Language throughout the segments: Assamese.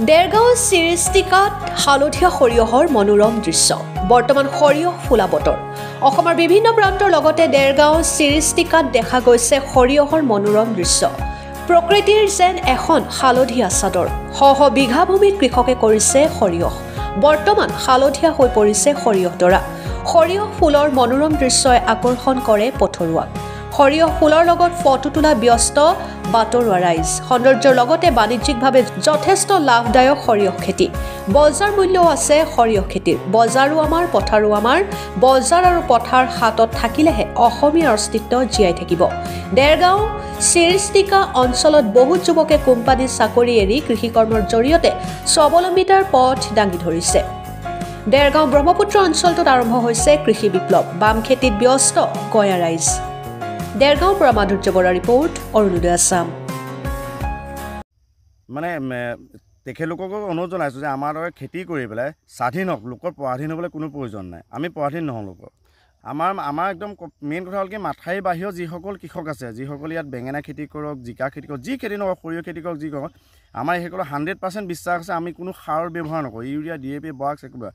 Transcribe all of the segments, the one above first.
দেৰগাঁও চিৰিষ্টিকাত হালধীয়া সৰিয়হৰ মনোৰম দৃশ্য বৰ্তমান সৰিয়হ ফুলা বতৰ অসমৰ বিভিন্ন প্ৰান্তৰ লগতে দেৰগাঁও চিৰিষ্টিকাত দেখা গৈছে সৰিয়হৰ মনোৰম দৃশ্য প্ৰকৃতিৰ যেন এখন হালধীয়া চাদৰ শ বিঘা ভূমিত কৃষকে কৰিছে সৰিয়হ বৰ্তমান হালধীয়া হৈ পৰিছে সৰিয়হডৰা সৰিয়হ ফুলৰ মনোৰম দৃশ্যই আকৰ্ষণ কৰে পথৰুৱাক সৰিয়হ ফুলৰ লগত ফটো তোলা ব্যস্ত বাটৰুৱা ৰাইজ সৌন্দৰ্যৰ লগতে বাণিজ্যিকভাৱে যথেষ্ট লাভদায়ক সৰিয়হ খেতি বজাৰ মূল্যও আছে সৰিয়হ খেতিৰ বজাৰো আমাৰ পথাৰো আমাৰ বজাৰ আৰু পথাৰ হাতত থাকিলেহে অসমীয়াৰ অস্তিত্ব জীয়াই থাকিব দেৰগাঁও চিৰিষ্টিকা অঞ্চলত বহু যুৱকে কোম্পানী চাকৰি এৰি কৃষিকৰ্মৰ জৰিয়তে স্বাৱলম্বিতাৰ পথ দাঙি ধৰিছে দেৰগাঁও ব্ৰহ্মপুত্ৰ অঞ্চলটোত আৰম্ভ হৈছে কৃষি বিপ্লৱ বাম খেতিত ব্যস্ত গয়া ৰাইজ দেৰগাঁওৰ পৰা মাধুৰ্য বৰা ৰিপৰ্ট অৰুণোদয় আছাম মানে তেখেতলোকক অনুৰোধ জনাইছোঁ যে আমাৰ দৰে খেতি কৰি পেলাই স্বাধীন হওক লোকৰ পৰাধীন হ'বলৈ কোনো প্ৰয়োজন নাই আমি পৰাধীন নহওঁ লোকৰ আমাৰ একদম মেইন কথা হ'ল কি মাথাইৰ বাহিৰৰ যিসকল কৃষক আছে যিসকল ইয়াত বেঙেনা খেতি কৰক জিকা খেতি কৰক যি খেতি নকৰক সৰিয়হ খেতি কৰক যি কৰক আমাৰ সেইসকলৰ 100% বিশ্বাস আছে আমি কোনো সাৰ ব্যৱহাৰ নকৰোঁ ইউৰিয়া DAP বক্স একেবাৰে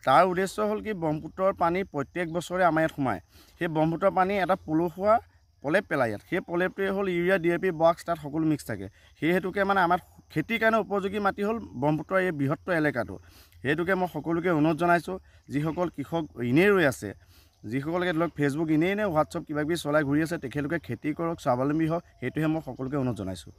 তাৰ উদ্দেশ্য হ'ল কি ব্ৰহ্মপুত্ৰৰ পানী প্ৰত্যেক বছৰে আমাৰ ইয়াত সোমায় সেই ব্ৰহ্মপুত্ৰৰ পানী এটা পলসুৱা পলেপ পেলাই ইয়াত সেই পলেপটোৱে হ'ল ইউৰিয়া DAP বক্স তাত সকলো মিক্স থাকে সেই হেতুকে মানে আমাৰ খেতিৰ কাৰণে উপযোগী মাটি হ'ল ব্ৰহ্মপুত্ৰৰ এই বৃহত্তৰ এলেকাটো সেইটোকে মই সকলোকে অনুৰোধ জনাইছোঁ যিসকল কৃষক এনেই ৰৈ আছে যিসকলকে ধৰক ফেচবুক এনেই হোৱাটছআপ কিবাকিবি চলাই ঘূৰি আছে তেখেতলোকে খেতি কৰক স্বাৱলম্বী হওক সেইটোহে মই সকলোকে অনুৰোধ জনাইছোঁ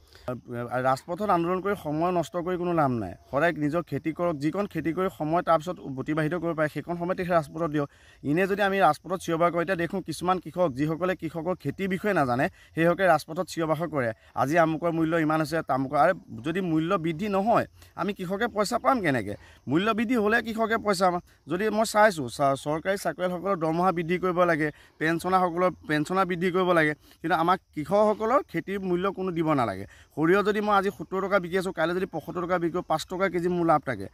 ৰাজপথত আন্দোলন কৰি সময় নষ্ট কৰি কোনো লাভ নাই সদায় নিজৰ খেতি কৰক যিকণ খেতি কৰি সময় তাৰপিছত অতিবাহিত কৰিব পাৰে সেইকণ সময় তেখেতে ৰাজপথত দিয়ক এনেই যদি আমি ৰাজপথত চিঞৰ বাখৰ এতিয়া দেখোঁ কিছুমান কৃষক যিসকলে কৃষকৰ খেতিৰ বিষয়ে নাজানে সেইসকলে ৰাজপথত চিঞৰ বাখৰ কৰে আজি আমুকৰ মূল্য ইমান হৈছে তামুকৰ আৰু যদি মূল্য বৃদ্ধি নহয় আমি কৃষকে পইচা পাম কেনেকৈ মূল্য বৃদ্ধি হ'লে কৃষকে পইচা পাম যদি মই চাইছোঁ চৰকাৰী চাকৰিয়ালসকলৰ দৰমহা বৃদ্ধি কৰিব লাগে পেঞ্চনাৰসকলৰ পেঞ্চনাৰ বৃদ্ধি কৰিব লাগে কিন্তু আমাক কৃষকসকলৰ খেতিৰ মূল্য কোনো দিব নালাগে সৰিয়হ যদি মই আজি 70 টকা বিকি আছোঁ কাইলৈ যদি 75 টকা বিকো 5 টকা কেজি মোৰ লাভ থাকে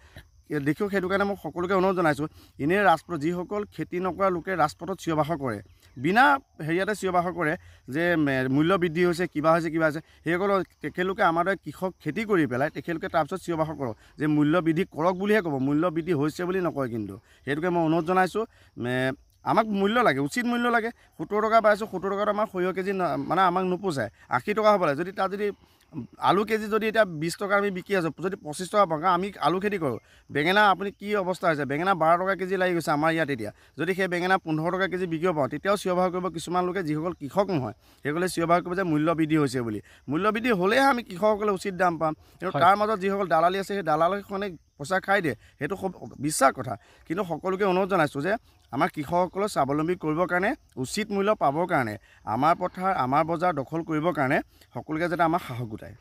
দেখিও সেইটো কাৰণে মই সকলোকে অনুৰোধ জনাইছোঁ এনেই ৰাজপথ যিসকল খেতি নকৰা লোকে ৰাজপথত চিঞৰ বাখৰ কৰে বিনা হেৰিয়াতে চিঞৰ বাখৰ কৰে যে মূল্য বৃদ্ধি হৈছে কিবা সেইসকলৰ তেখেতলোকে আমাৰ দৰে কৃষক খেতি কৰি পেলাই তেখেতলোকে তাৰপিছত চিঞৰ বাখৰ কৰক যে মূল্য বৃদ্ধি কৰক বুলিহে ক'ব মূল্য বৃদ্ধি হৈছে বুলি নকয় কিন্তু সেইটোকে মই অনুৰোধ জনাইছোঁ আমাক মূল্য লাগে উচিত মূল্য লাগে 70 টকা পাইছোঁ 70 টকাত আমাৰ সৰিয়হ কেজি মানে আমাক নোপোচায় 80 টকা হ'ব লাগে যদি তাত যদি আলু কেজি যদি এতিয়া 20 টকা আমি বিকি আছোঁ যদি 25 টকা পাওঁ আমি আলু খেতি কৰোঁ বেঙেনা আপুনি কি অৱস্থা হৈছে বেঙেনা 12 টকা কেজি লাগি গৈছে আমাৰ ইয়াত এতিয়া যদি সেই বেঙেনা 15 টকা কেজি বিকিব পাওঁ তেতিয়াও চিঞৰ বাখৰ কৰিব কিছুমান লোকে যিসকল কৃষক নহয় সেইসকলে চিঞৰ বাখৰ কৰিব যে মূল্য বৃদ্ধি হৈছে বুলি মূল্য বৃদ্ধি হ'লেহে আমি কৃষকসকলে উচিত দাম পাম কিন্তু তাৰ মাজত যিসকল দালালি আছে সেই দালালখনে পইচা খাই দিয়ে সেইটো খুব বিশ্বাস কথা কিন্তু সকলোকে অনুৰোধ জনাইছোঁ যে আমাৰ কৃষকসকলক স্বাৱলম্বী কৰিবৰ কাৰণে উচিত মূল্য পাবৰ কাৰণে আমাৰ পথাৰ আমাৰ বজাৰ দখল কৰিবৰ কাৰণে সকলোকে যাতে আমাৰ সাহস গোটায়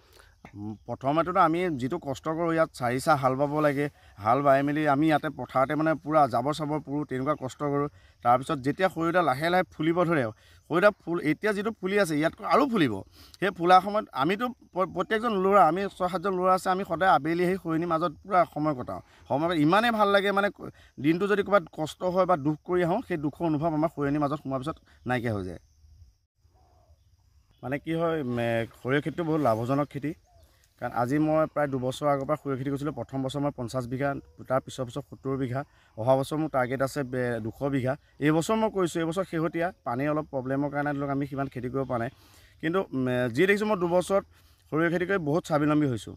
প্ৰথমতেতো আমি যিটো কষ্ট কৰোঁ ইয়াত 4 চাহ হাল বাব লাগে হাল বাই মেলি আমি ইয়াতে পথাৰতে মানে পূৰা জাবৰ চাবৰ পুৰোঁ তেনেকুৱা কষ্ট কৰোঁ তাৰপিছত যেতিয়া সৰিয়হটা লাহে লাহে ফুলিব ধৰে সৰিয়হটা ফুল এতিয়া যিটো ফুলি আছে ইয়াতকৈ আৰু ফুলিব সেই ফুলাৰ সময়ত আমিতো প্ৰত্যেকজন ল'ৰা আমি 6-7জন ল'ৰা আছে আমি সদায় আবেলি সেই সৰিয়হৰ মাজত পূৰা সময় কটাওঁ সময় ইমানেই ভাল লাগে মানে দিনটো যদি ক'ৰবাত কষ্ট হয় বা দুখ কৰি আহোঁ সেই দুখৰ অনুভৱ আমাৰ সৰিয়হৰ মাজত সোমোৱাৰ পিছত নাইকিয়া হৈ যায় মানে কি হয় সৰিয়হ খেতিটো বহুত লাভজনক খেতি কাৰণ আজি মই প্ৰায় 2 বছৰ আগৰ পৰা সৰিয়হ খেতি কৰিছিলোঁ প্ৰথম বছৰ মই 50 বিঘা তাৰ পিছৰ বছৰ 70 বিঘা অহা বছৰ মোৰ টাৰ্গেট আছে 200 বিঘা এই বছৰ মই কৰিছোঁ এই বছৰ শেহতীয়া পানীৰ অলপ প্ৰব্লেমৰ কাৰণে ধৰক আমি সিমান খেতি কৰিব পৰা নাই কিন্তু যি দেখিছোঁ মই 2 বছৰত সৰিয়হ খেতি কৰি বহুত স্বাৱলম্বী হৈছোঁ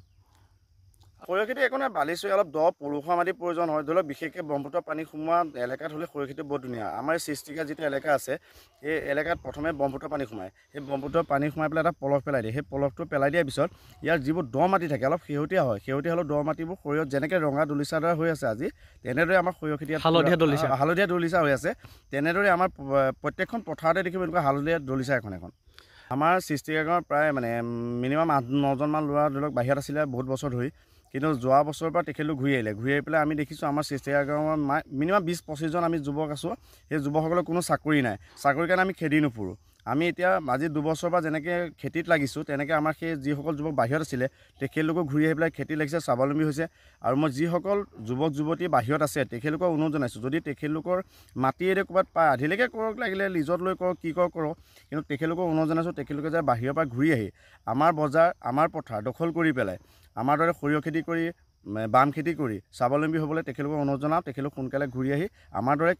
সৰিয়হ খেতি একো নাই বালিচুৰি অলপ দ পলসুৱা মাটিৰ প্ৰয়োজন হয় ধৰি লওক বিশেষকৈ ব্ৰহ্মপুত্ৰ পানী সোমোৱা এলেকাত হ'লে সৰিয়হ খেতি বহুত ধুনীয়া আমাৰ চিৰিষ্টিকা যিটো এলেকা আছে এই এলেকাত প্ৰথমে ব্ৰহ্মপুত্ৰ পানী সোমায় সেই ব্ৰহ্মপুত্ৰ পানী সোমাই পেলাই এটা পলস পেলাই দিয়ে সেই পলসটো পেলাই দিয়াৰ পিছত ইয়াৰ যিবোৰ দ মাটি থাকে অলপ শেহতীয়া হয় শেহতীয়া হ'লেও দ মাটিবোৰ সৰিয়হত যেনেকৈ ৰঙা দলিচাৰ দৰে হৈ আছে আজি তেনেদৰে আমাৰ সৰিয়হ খেতি হালধীয়া দলিচা হৈ আছে তেনেদৰে আমাৰ প্ৰত্যেকখন পথাৰতে দেখিব এনেকুৱা হালধীয়া দলিচা এখন আমাৰ চিৰিষ্টিকা গাঁৱৰ প্ৰায় মানে মিনিমাম 8-9জন মান ল'ৰা ধৰি লওক বাহিৰত আছিলে বহুত বছৰ ধৰি কিন্তু যোৱা বছৰৰ পৰা তেখেতলোক ঘূৰি আহি পেলাই আমি দেখিছোঁ আমাৰ চিৰিষ্টিকা গাঁৱৰ মিনিমাম 20-25জন আমি যুৱক আছোঁ সেই যুৱকসকলৰ কোনো চাকৰি নাই চাকৰিৰ কাৰণে আমি খেদি নুফুৰোঁ আমি এতিয়া আজি 2 বছৰৰ পৰা যেনেকৈ খেতিত লাগিছোঁ তেনেকৈ আমাৰ সেই যিসকল যুৱক বাহিৰত আছিলে তেখেতলোকক ঘূৰি আহি পেলাই খেতি লাগিছে স্বাৱলম্বী হৈছে আৰু মই যিসকল যুৱক যুৱতী বাহিৰত আছে তেখেতলোকক অনুৰোধ জনাইছোঁ যদি তেখেতলোকৰ মাটিৰে ক'ৰবাত পায় আধিলৈকে কৰক লাগিলে লিজত লৈ কৰক কি কৰক কিন্তু তেখেতলোকক অনুৰোধ জনাইছোঁ তেখেতলোকে যে বাহিৰৰ পৰা ঘূৰি আহি আমাৰ বজাৰ আমাৰ পথাৰ দখল কৰি পেলাই আমাৰ দৰে সৰিয়হ খেতি কৰি বাম খেতি কৰি স্বাৱলম্বী হ'বলৈ তেখেতলোকক অনুৰোধ জনাওঁ তেখেতলোক সোনকালে ঘূৰি আহি আমাৰ দৰে